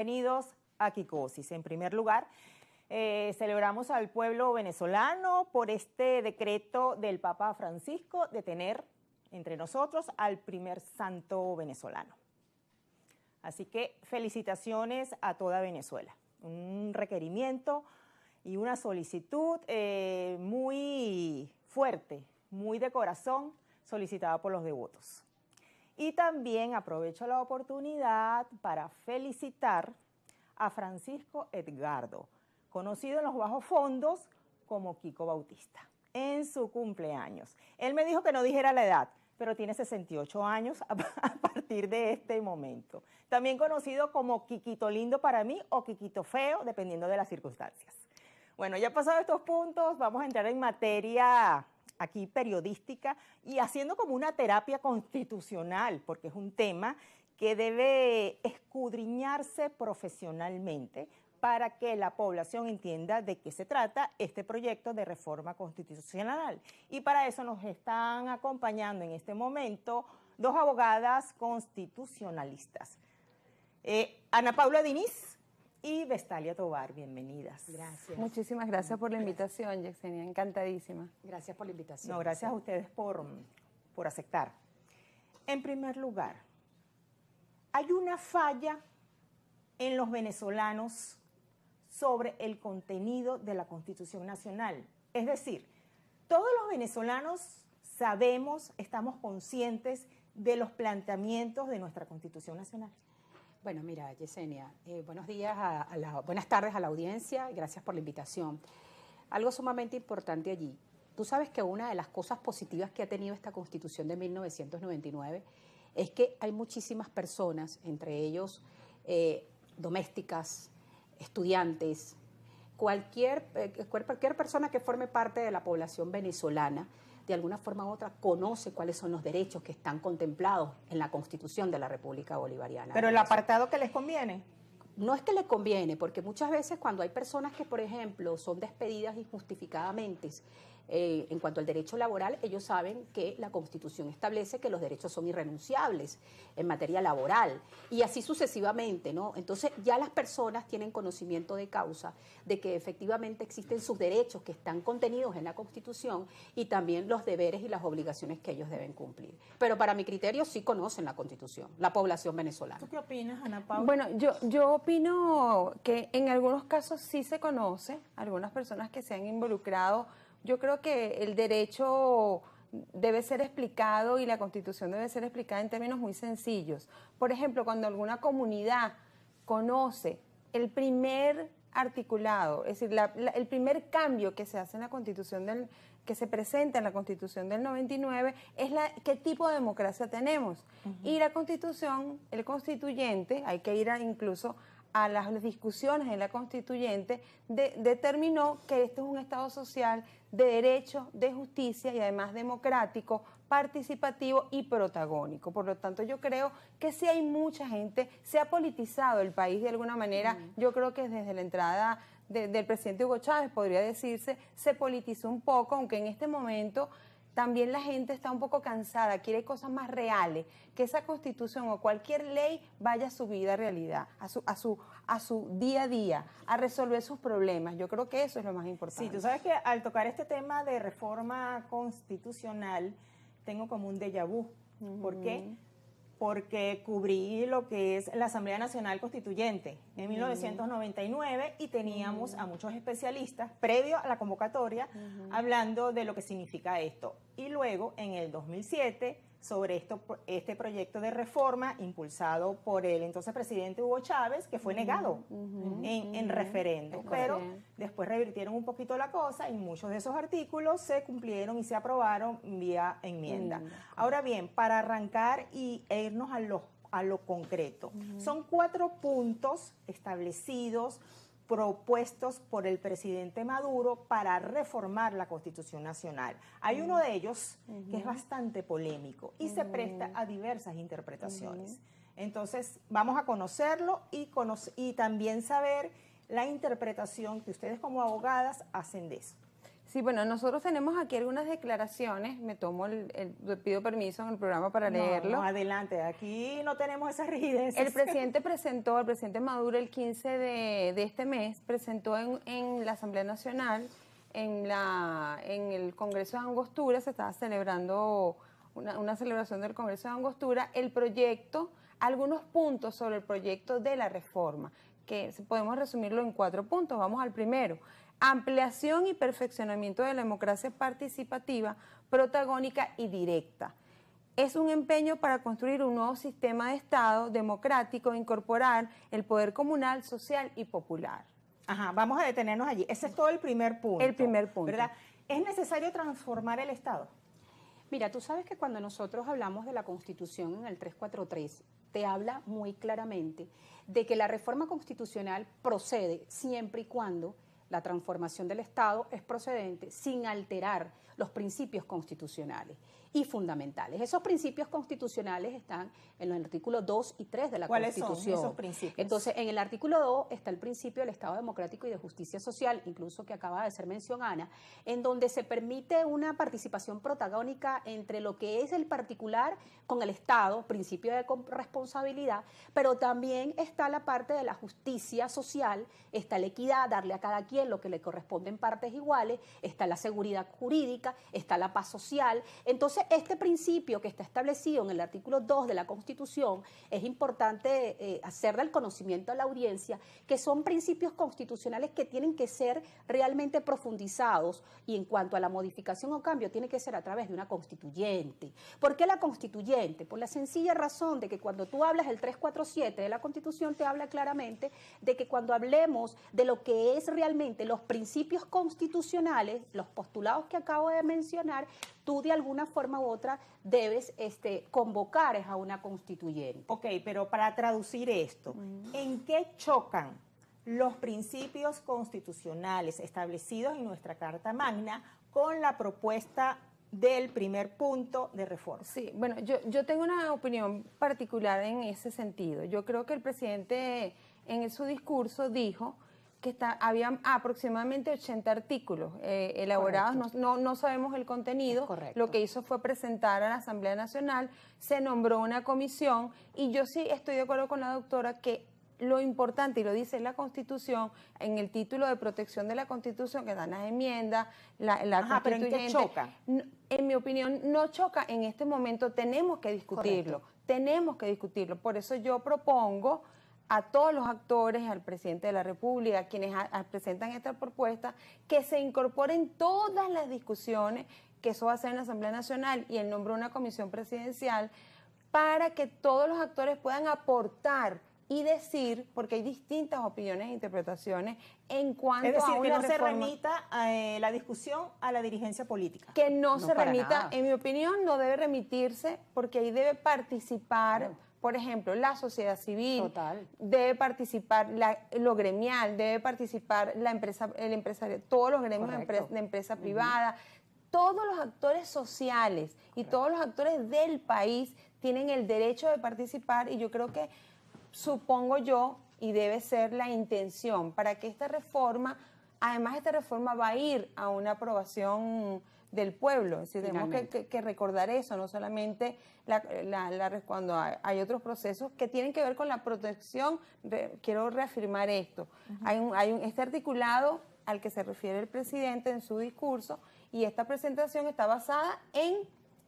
Bienvenidos a Kikosis. En primer lugar, celebramos al pueblo venezolano por este decreto del Papa Francisco de tener entre nosotros al primer santo venezolano. Así que felicitaciones a toda Venezuela. Un requerimiento y una solicitud muy fuerte, muy de corazón, solicitada por los devotos. Y también aprovecho la oportunidad para felicitar a Francisco Edgardo, conocido en los bajos fondos como Kiko Bautista, en su cumpleaños. Él me dijo que no dijera la edad, pero tiene 68 años a partir de este momento. También conocido como Kikito Lindo para mí o Kikito Feo, dependiendo de las circunstancias. Bueno, ya pasados estos puntos, vamos a entrar en materia aquí periodística y haciendo como una terapia constitucional, porque es un tema que debe escudriñarse profesionalmente para que la población entienda de qué se trata este proyecto de reforma constitucional. Y para eso nos están acompañando en este momento dos abogadas constitucionalistas. Ana Paula Diniz y Vestalia Tovar, bienvenidas. Gracias. Muchísimas gracias por la invitación, Yesenia, encantadísima. Gracias por la invitación. No, gracias a ustedes por aceptar. En primer lugar, hay una falla en los venezolanos sobre el contenido de la Constitución Nacional. Es decir, todos los venezolanos sabemos, estamos conscientes de los planteamientos de nuestra Constitución Nacional. Bueno, mira, Yesenia, buenos días, buenas tardes a la audiencia, gracias por la invitación. Algo sumamente importante allí. Tú sabes que una de las cosas positivas que ha tenido esta Constitución de 1999 es que hay muchísimas personas, entre ellos domésticas, estudiantes, cualquier persona que forme parte de la población venezolana, de alguna forma u otra conoce cuáles son los derechos que están contemplados en la Constitución de la República Bolivariana. Pero el apartado que les conviene. No es que le conviene, porque muchas veces cuando hay personas que, por ejemplo, son despedidas injustificadamente en cuanto al derecho laboral, ellos saben que la Constitución establece que los derechos son irrenunciables en materia laboral y así sucesivamente, ¿no? Entonces ya las personas tienen conocimiento de causa de que efectivamente existen sus derechos que están contenidos en la Constitución y también los deberes y las obligaciones que ellos deben cumplir. Pero para mi criterio sí conocen la Constitución, la población venezolana. ¿Tú qué opinas, Ana Paula? Bueno, yo opino que en algunos casos sí se conoce, algunas personas que se han involucrado. Yo creo que el derecho debe ser explicado y la Constitución debe ser explicada en términos muy sencillos. Por ejemplo, cuando alguna comunidad conoce el primer articulado, es decir, el primer cambio que se hace en la Constitución que se presenta en la Constitución del 99 es qué tipo de democracia tenemos. Y la Constitución, el constituyente, hay que ir incluso a las discusiones en la Constituyente, determinó que este es un Estado social de derecho, de justicia y además democrático, participativo y protagónico. Por lo tanto, yo creo que sí hay mucha gente, se ha politizado el país de alguna manera. Yo creo que desde la entrada del presidente Hugo Chávez, podría decirse, se politizó un poco, aunque en este momento también la gente está un poco cansada, quiere cosas más reales, que esa Constitución o cualquier ley vaya a su vida realidad, a su día a día, a resolver sus problemas. Yo creo que eso es lo más importante. Sí, tú sabes que al tocar este tema de reforma constitucional, tengo como un déjà vu. ¿Por qué? Porque cubrí lo que es la Asamblea Nacional Constituyente en 1999 y teníamos a muchos especialistas previo a la convocatoria hablando de lo que significa esto. Y luego, en el 2007, sobre este proyecto de reforma impulsado por el entonces presidente Hugo Chávez, que fue negado en referendo. Pero después revirtieron un poquito la cosa y muchos de esos artículos se cumplieron y se aprobaron vía enmienda. Ahora bien, para arrancar e irnos a lo concreto, son 4 puntos establecidos, propuestos por el presidente Maduro para reformar la Constitución Nacional. Hay uno de ellos que es bastante polémico y se presta a diversas interpretaciones. Entonces, vamos a conocerlo y también saber la interpretación que ustedes como abogadas hacen de eso. Sí, bueno, nosotros tenemos aquí algunas declaraciones, me tomo pido permiso en el programa para leerlo. No, adelante, aquí no tenemos esa rigidez. El presidente Maduro el 15 de este mes, presentó en la Asamblea Nacional, en el Congreso de Angostura, se estaba celebrando una celebración del Congreso de Angostura, el proyecto, algunos puntos sobre el proyecto de la reforma, que podemos resumirlo en 4 puntos. Vamos al primero. Ampliación y perfeccionamiento de la democracia participativa, protagónica y directa. Es un empeño para construir un nuevo sistema de Estado democrático e incorporar el poder comunal, social y popular. Ajá, vamos a detenernos allí. Ese es todo el primer punto. El primer punto. ¿Verdad? ¿Es necesario transformar el Estado? Mira, tú sabes que cuando nosotros hablamos de la Constitución en el 343, te habla muy claramente de que la reforma constitucional procede siempre y cuando la transformación del Estado es procedente sin alterar los principios constitucionales y fundamentales. Esos principios constitucionales están en los artículos 2 y 3 de la Constitución. ¿Cuáles son esos principios? Entonces, en el artículo 2 está el principio del Estado democrático y de justicia social, incluso que acaba de hacer mención Ana, en donde se permite una participación protagónica entre lo que es el particular con el Estado, principio de responsabilidad, pero también está la parte de la justicia social, está la equidad, darle a cada quien lo que le corresponde en partes iguales, está la seguridad jurídica, está la paz social. Entonces, este principio que está establecido en el artículo 2 de la Constitución, es importante hacer del conocimiento a la audiencia que son principios constitucionales que tienen que ser realmente profundizados, y en cuanto a la modificación o cambio tiene que ser a través de una constituyente. ¿Por qué la constituyente? Por la sencilla razón de que cuando tú hablas del 347 de la Constitución te habla claramente de que cuando hablemos de lo que es realmente los principios constitucionales, los postulados que acabo de mencionar, tú de alguna forma u otra debes convocar a una constituyente. Ok, pero para traducir esto, ¿en qué chocan los principios constitucionales establecidos en nuestra Carta Magna con la propuesta del primer punto de reforma? Sí, bueno, yo tengo una opinión particular en ese sentido. Yo creo que el presidente en su discurso dijo que había aproximadamente 80 artículos elaborados, no sabemos el contenido, lo que hizo fue presentar a la Asamblea Nacional, se nombró una comisión, y yo sí estoy de acuerdo con la doctora que lo importante, y lo dice la Constitución, en el título de protección de la Constitución, que dan las enmiendas, la pero ¿en qué choca? En mi opinión, no choca en este momento, tenemos que discutirlo, por eso yo propongo a todos los actores, al presidente de la República, quienes presentan esta propuesta, que se incorporen todas las discusiones, que eso va a ser en la Asamblea Nacional, y el nombre de una comisión presidencial, para que todos los actores puedan aportar y decir, porque hay distintas opiniones e interpretaciones en cuanto a una reforma. Es decir, que no se remita la discusión a la dirigencia política. Que no se remita, en mi opinión, no debe remitirse, porque ahí debe participar, por ejemplo, la sociedad civil, debe participar lo gremial, debe participar el empresario, todos los gremios de empresa privada, todos los actores sociales y todos los actores del país tienen el derecho de participar, y yo creo que, supongo yo, y debe ser la intención, para que esta reforma, además esta reforma va a ir a una aprobación del pueblo, es decir, tenemos que recordar eso, no solamente cuando hay otros procesos que tienen que ver con la protección. Quiero reafirmar esto, hay este articulado al que se refiere el presidente en su discurso, y esta presentación está basada en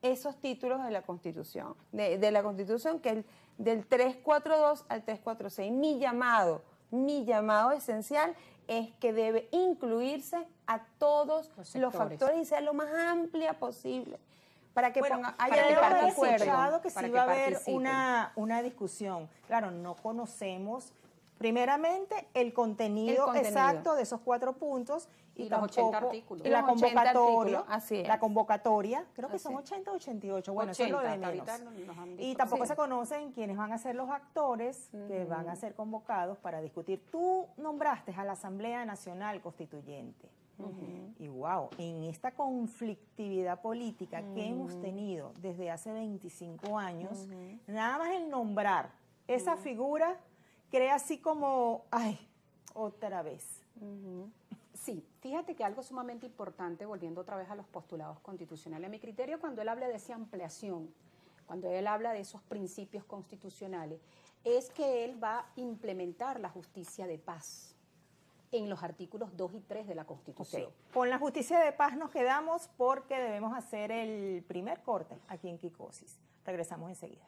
esos títulos de la Constitución, de la Constitución, que es del 342 al 346. Mi llamado esencial es que debe incluirse a todos los factores y sea lo más amplia posible, para que haya escuchado que sí va a haber una discusión. Claro, no conocemos primeramente el contenido exacto de esos 4 puntos y los 80 artículos. Y la convocatoria, así es. La convocatoria, creo que son 80 o 88, bueno, 80, eso es lo de menos. Y tampoco se conocen quiénes van a ser los actores que van a ser convocados para discutir. Tú nombraste a la Asamblea Nacional Constituyente. Y wow, en esta conflictividad política que hemos tenido desde hace 25 años, nada más el nombrar esa figura crea así como, ay, otra vez. Sí, fíjate que algo sumamente importante, volviendo otra vez a los postulados constitucionales, a mi criterio, cuando él habla de esa ampliación, cuando él habla de esos principios constitucionales, es que él va a implementar la justicia de paz en los artículos 2 y 3 de la Constitución. Okay. Con la justicia de paz nos quedamos porque debemos hacer el primer corte aquí en Kikosis. Regresamos enseguida.